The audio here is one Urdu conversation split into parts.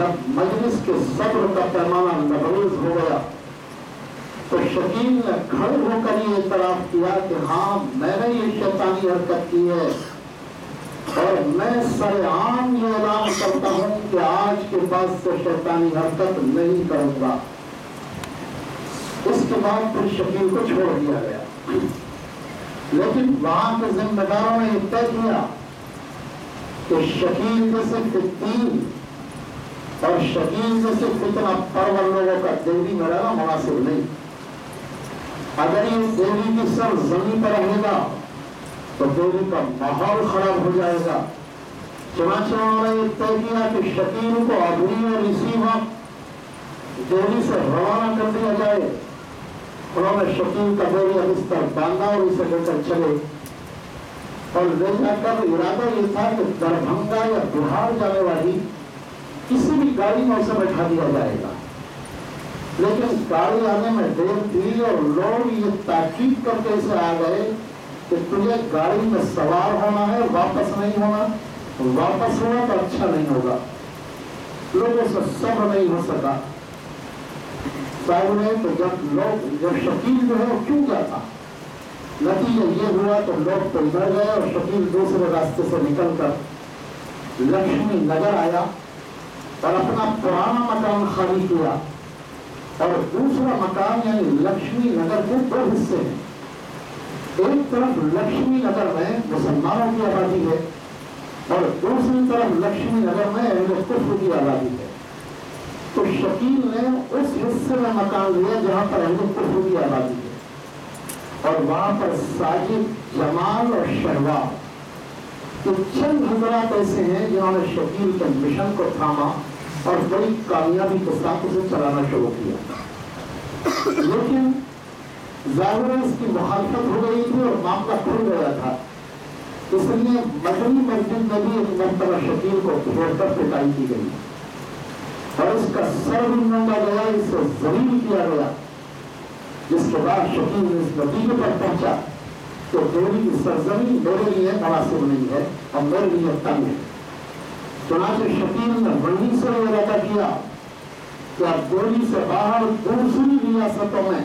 جب مجلس کے صبر کا پیمانہ لبریز ہو گیا تو شکیل نے کھڑے ہو کر یہ اعتراف کیا کہ ہاں میں نے یہ شیطانی حرکت کی ہے اور میں سرعام یہ اعلان کرتا ہوں کہ آج کے بعد سے شیطانی حرکت نہیں کروں گا۔ اس کے بعد پھر شکیل کو چھوڑ دیا گیا، لیکن وہاں کے ذمہ داروں نے یہ طے کیا کہ شکیل جیسے فتین اور شکیل جیسے فتنہ پرور لوگوں کا دیوی میں رہنا مناسب نہیں۔ اگر یہ دیوی کی سر زمین پر رہے گا تو دیوی کا ماحول خراب ہو جائے گا۔ چنانچہ انہوں نے یہ طے کیا کہ شکیل کو ابھی اور اسی وقت دیوی سے روانہ کر دیا جائے۔ انہوں نے شکیل کا دیوی بستر باندھا اور اسے لے کر چلے اور لے جا کر ارادہ یہ تھا کہ دربھنگا یا بہار جانے والی کسی بھی گاڑی میں اسے بٹھا دیا جائے گا، لیکن گاڑی آنے میں دیر تھی اور لوگ یہ تاکید کر کے اسے آ گئے کہ تجھے گاڑی میں سوار ہونا ہے، واپس نہیں ہونا، واپس ہوا تو اچھا نہیں ہوگا۔ لوگوں سے صبر نہیں ہو سکا۔ ظاہر ہے کہ جب شکیل جو ہے وہ کیوں گیا تھا، نتیجہ یہ ہوا تو لوگ تو ادھر گئے اور شکیل دوسرے راستے سے نکل کر لکشمی نگر آیا اور اپنا پرانا مکان خالی کیا، اور دوسرا مکان یعنی لکشمی نگر کے دو حصے ہیں۔ ایک طرف لکشمی نگر میں مسلمانوں کی آبادی ہے اور دوسری طرف لکشمی نگر میں اہل کفر کی آبادی ہے۔ تو شکیل نے اس حصے میں مکان لیا جہاں پر اہل کفر کی آبادی ہے، اور وہاں پر ساجد، جمال اور شہوار یہ چند حضرات ایسے ہیں جنہوں نے شکیل کے مشن کو تھاما اور بڑی کامیابی کے ساتھ اسے چلانا شروع کیا۔ لیکن ظاہر ہے اس کی مخالفت ہو گئی تھی اور معاملہ کھل گیا تھا، اس لیے مدنی مسجد میں بھی ایک مرتبہ شکیل کو چھوڑ کر پٹائی کی گئی اور اس کا سر بھی مونگا گیا، اس سے ذلیل کیا گیا، جس کے بعد شکیل نے اس نتیجے پر پہنچا کہ دیوی کی سرزمین میرے لیے مناسب نہیں ہے اور میرے لیے تنگ ہے۔ چنانچہ شکیل نے وہیں سے ارادہ کیا کہ اب دیوی سے باہر دوسری ریاستوں میں،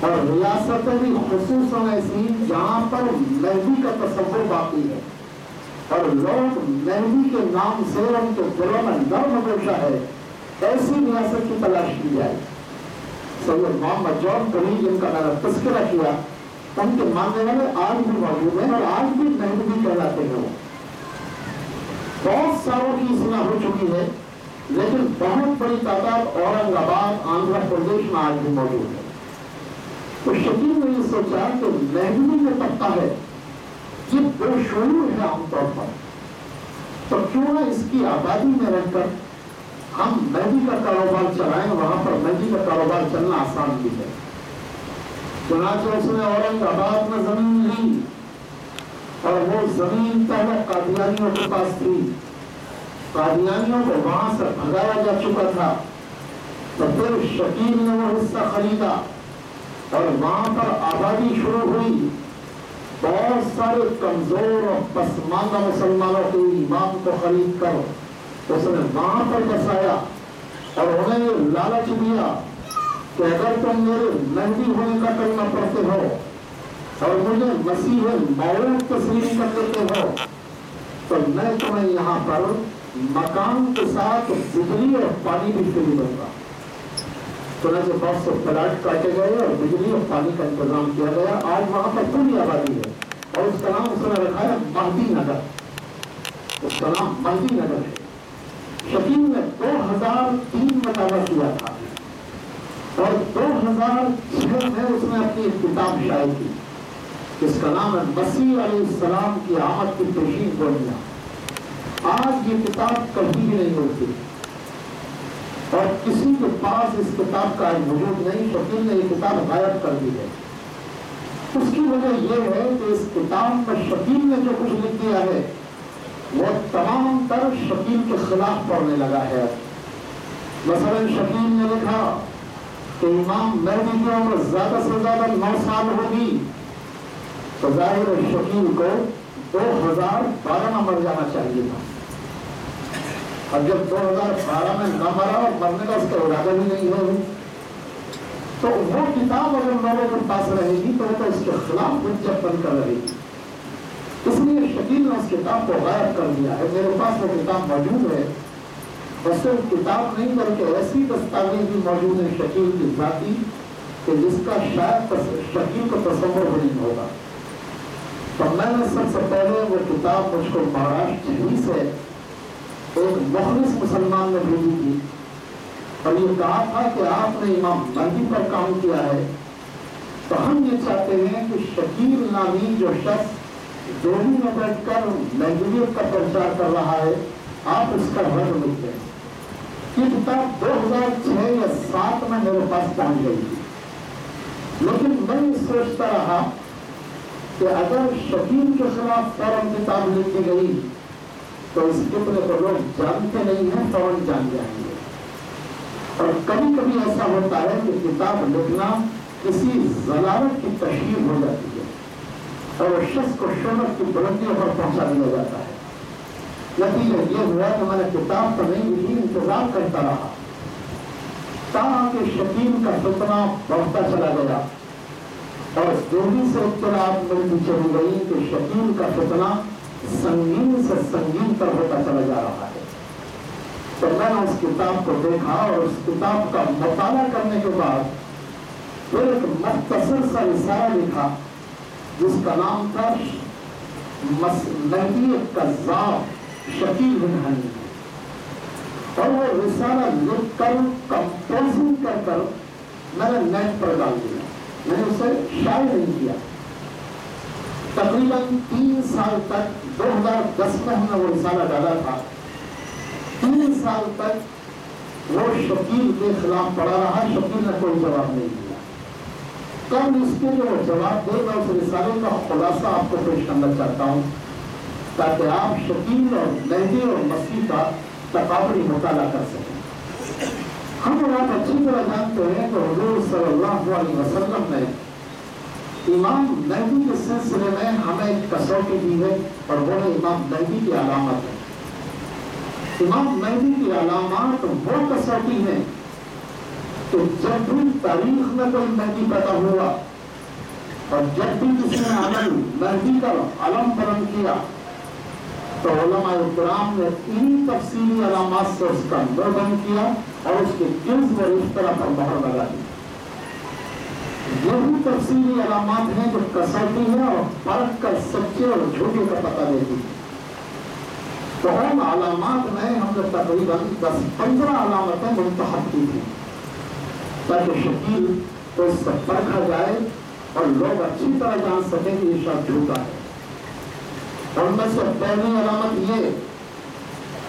اور ریاستیں بھی خصوصاً ایسی جہاں پر مہدی کا تصور باقی ہے اور لوگ مہدی کے نام سے ان کے دلوں میں نرم گوشہ ہے، ایسی ریاست کی تلاش کی جائے۔ سید محمد جون کلی جن کا میں نے تذکرہ کیا، ان کے ماننے والے آج بھی موجود ہیں اور آج بھی مہدی کہلاتے ہیں۔ وہ بہت سالوں کی اصلاح ہو چکی ہے، لیکن بہت بڑی تعداد اورنگ آباد، آندھرا پردیش میں آج بھی موجود ہے۔ تو شکیل نے یہ سوچا کہ مہدی جو طبقہ ہے یہ بے شعور ہے عام طور پر، تو کیوں نہ اس کی آبادی میں رہ کر ہم مہدی کا کاروبار چلائیں، وہاں پر مہدی کا کاروبار چلنا آسان بھی ہے۔ چنانچہ اس نے اورنگ آباد میں زمین لی اور وہ زمین پہلے قادیانیوں کے پاس تھی، قادیانیوں کو وہاں سے بھگایا جا چکا تھا، تو پھر شکیل نے وہ حصہ خریدا اور وہاں پر آبادی شروع ہوئی۔ بہت سارے کمزور اور پسماندہ مسلمانوں کے امام کو خرید کر اس نے وہاں پر بسایا اور انہیں یہ لالچ دیا کہ اگر تم میرے مہدی ہونے کا کلمہ پڑھتے ہو اور مجھے مسیح موعود تسلیم کر لیتے ہو تو میں تمہیں یہاں پر مکان کے ساتھ بجلی اور پانی بھی فری دوں گا۔ چنانچہ بہت سے پلاٹ کاٹے گئے اور بجلی اور پانی کا انتظام کیا گیا۔ آج وہاں پر پوری آبادی ہے اور اس کا نام اس نے رکھا ہے مہدی نگر، اس کا نام مہدی نگر ہے۔ شکیل نے 2003 میں دعویٰ کیا تھا اور 2006 میں اس نے اپنی ایک کتاب شائع کی جس کا نام ہے مسیح علیہ السلام کی آمد کی پیشین گوئیاں۔ آج یہ کتاب کبھی بھی نہیں ہوتی اور کسی کے پاس اس کتاب کا وجود نہیں۔ شکیل نے یہ کتاب غائب کر دی ہے۔ اس کی وجہ یہ ہے کہ اس کتاب میں شکیل نے جو کچھ لکھ دیا ہے وہ تمام تر شکیل کے خلاف پڑھنے لگا ہے۔ مثلا شکیل نے لکھا کہ امام مہدی کی عمر زیادہ سے زیادہ 9 سال ہوگی، تو ظاہر ہے شکیل کو 2012 میں مر جانا چاہیے تھا۔ اب جب 2012 میں نہ مرا اور مرنے کا اس کا ارادہ بھی نہیں ہے تو وہ کتاب اگر لوگوں کے پاس رہے گی تو وہ تو اس کے خلاف حجت بن کر رہے گی. اس لیے شکیل نے اس کتاب کو غائب کر دیا ہے. میرے پاس وہ کتاب موجود ہے. بس صرف کتاب نہیں بلکہ ایسی دستاویز بھی موجود ہے شکیل کی ذاتی کہ جس کا شاید شکیل کو تصور بھی نہیں ہوگا. تو میں نے سب سے پہلے وہ کتاب مجھ کو مہاراشٹر ہی سے ایک مخلص مسلمان نے بھیجی تھی اور یہ کہا تھا کہ آپ نے امام مہدی پر کام کیا ہے تو ہم یہ چاہتے ہیں کہ شکیل نامی جو شخص دہلی میں بیٹھ کر مہدویت کا پرچار کر رہا ہے آپ اس کا رد لکھ دیں. یہ کتاب 2006 یا 2007 میں میرے پاس پہنچ گئی تھی. لیکن میں یہ سوچتا رہا کہ اگر شکیل کے خلاف فوراً کتاب لکھی گئی تو اس فتنے کو لوگ جانتے نہیں ہیں فوراً جان جائیں گے. اور کبھی کبھی ایسا ہوتا ہے کہ کتاب لکھنا کسی ضلالت کی تشہیر ہو جاتی ہے اور اس شخص کو شہرت کی بلندیوں پر پہنچا دیا جاتا ہے. نتیجہ یہ ہوا کہ میں نے کتاب تو نہیں لکھی, انتظار کرتا رہا تاکہ شکیل کا فتنہ بڑھتا چلا گیا اور دہلی سے اطلاعات ملتی چلی گئی کہ شکیل کا فتنہ سنگین سے سنگین تر ہوتا چلا جا رہا ہے. تو میں نے اس کتاب کو دیکھا اور اس کتاب کا مطالعہ کرنے کے بعد پھر ایک مختصر سا رسالہ لکھا جس کا نام تھا مہدی کذاب شکیل بن ہنی. اور وہ رسالہ لکھ کر کمپوزنگ کر میں نے نیٹ پر ڈال دیا. میں نے اسے شائع نہیں کیا. تقریباً 3 سال تک 2010 میں ہم نے وہ رسالہ ڈالا تھا. 3 سال تک وہ شکیل کے خلاف پڑا رہا. شکیل نے کوئی جواب نہیں دیا. کل اس کے جو جواب دے میں اس رسالے کا خلاصہ آپ کو پیش کرنا چاہتا ہوں تاکہ آپ شکیل اور مہدی اور مسیح کا تقابلی مطالعہ کر سکیں. ہم اور آپ اچھی طرح جانتے ہیں کہ حضور صلی اللہ علیہ وسلم نے امام مہدی کے سلسلے میں ہمیں ایک کسوٹی دی ہے اور وہ ہے امام مہدی کی علامت ہے. امام مہدی کی علامات وہ کسوٹی ہیں کہ جب بھی تاریخ میں کوئی مہدی پیدا ہوا اور جب بھی کسی نے عمل مہدی کا علم بلند کیا تو علماء کرام نے انہی تفصیلی علامات سے اس کا نور بند کیا اور اس کے جلد اور اس طرح پر مہر لگا دی. یہی تفصیلی علامات ہیں جو کسوٹی ہے اور فرق کر سچے اور جھوٹے کا پتہ دیتی ہے. تو ان علامات میں ہم نے تقریباً 10-15 علامتیں منتخب کی تھی تاکہ شکیل کو اس سے پرکھا جائے اور لوگ اچھی طرح جان سکیں کہ یہ شخص جھوٹا ہے. اور میں سے پہلی علامت یہ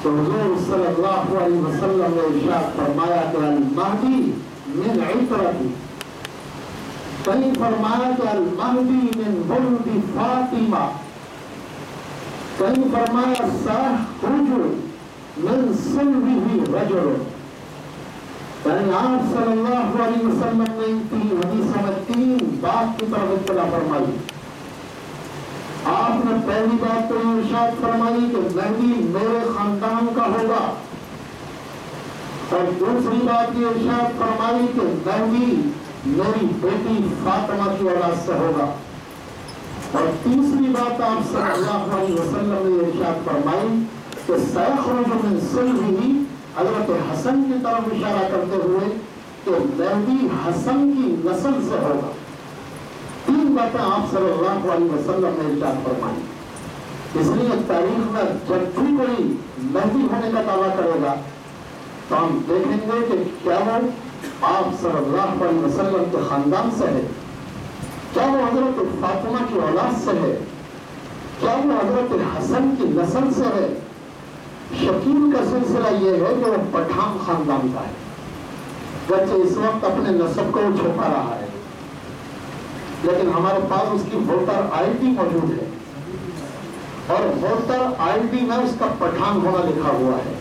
تو حضور صلی اللہ علیہ وسلم نے ارشاد فرمایا کہ المہدی من عطرتی, کہیں فرمایا کہ المہدی من ولد فاطمہ, کہیں فرمایا سيخرج من صلبه رجل. یعنی آپ صلی اللہ علیہ وسلم نے ان 3 حدیثوں میں 3 بات کی طرف اطلاع فرمائی. آپ نے پہلی بات تو یہ ارشاد فرمائی کہ مہدی میرے خاندان کا ہوگا اور دوسری بات یہ ارشاد فرمائی کہ مہدی میری بیٹی فاطمہ کی اولاد سے ہوگا اور تیسری بات آپ صلی اللہ علیہ وسلم نے ارشاد فرمائی کہ سيخرج من صلبه, حضرت حسن کی طرف اشارہ کرتے ہوئے کہ مہدی حسن کی نسل سے ہوگا. 3 باتیں آپ صلی اللہ علیہ وسلم نے ارشاد فرمائی. اس لیے تاریخ میں جب بھی کوئی مہدی ہونے کا دعویٰ کرے گا تو ہم دیکھیں گے کہ کیا وہ آپ صلی اللہ علیہ وسلم کے خاندان سے ہے, کیا وہ حضرت فاطمہ کی اولاد سے ہے, کیا وہ حضرت حسن کی نسل سے ہے. شکیل کا سلسلہ یہ ہے کہ وہ پٹھان خاندان کا ہے, گرچہ اس وقت اپنے نسب کو چھپا رہا ہے لیکن ہمارے پاس اس کی ووٹر آئی ڈی موجود ہے اور ووٹر آئی ڈی میں اس کا پٹھان ہونا لکھا ہوا ہے.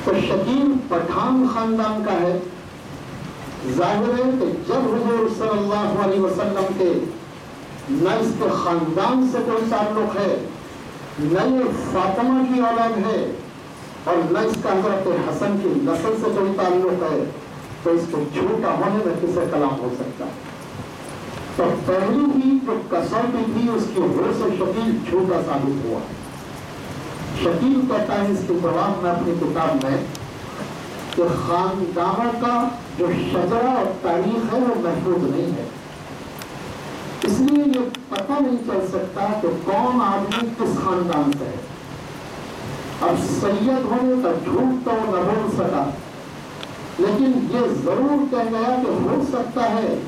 تو شکیل پٹھان خاندان کا ہے. ظاہر ہے کہ جب حضور صلی اللہ علیہ وسلم کے نہ اس کے خاندان سے کوئی تعلق ہے, نہ یہ فاطمہ کی اولاد ہے, اور نہ اس کا حضرت حسن کی نسل سے کوئی تعلق ہے تو اس کے جھوٹا ہونے میں کسے کلام ہو سکتا ہے؟ تو پہلی بھی جو کسوٹی تھی اس کی ہو سے شکیل جھوٹا ثابت ہوا. شکیل کہتا ہے اس کے جواب میں اپنی کتاب میں کہ خاندانوں کا جو شجرہ اور تاریخ ہے وہ محفوظ نہیں ہے، اس لیے یہ پتہ نہیں چل سکتا کہ کون آدمی کس خاندان سے ہے. اب سید ہونے کا جھوٹ تو نہ بول سکا، لیکن یہ ضرور کہہ گیا کہ ہو سکتا ہے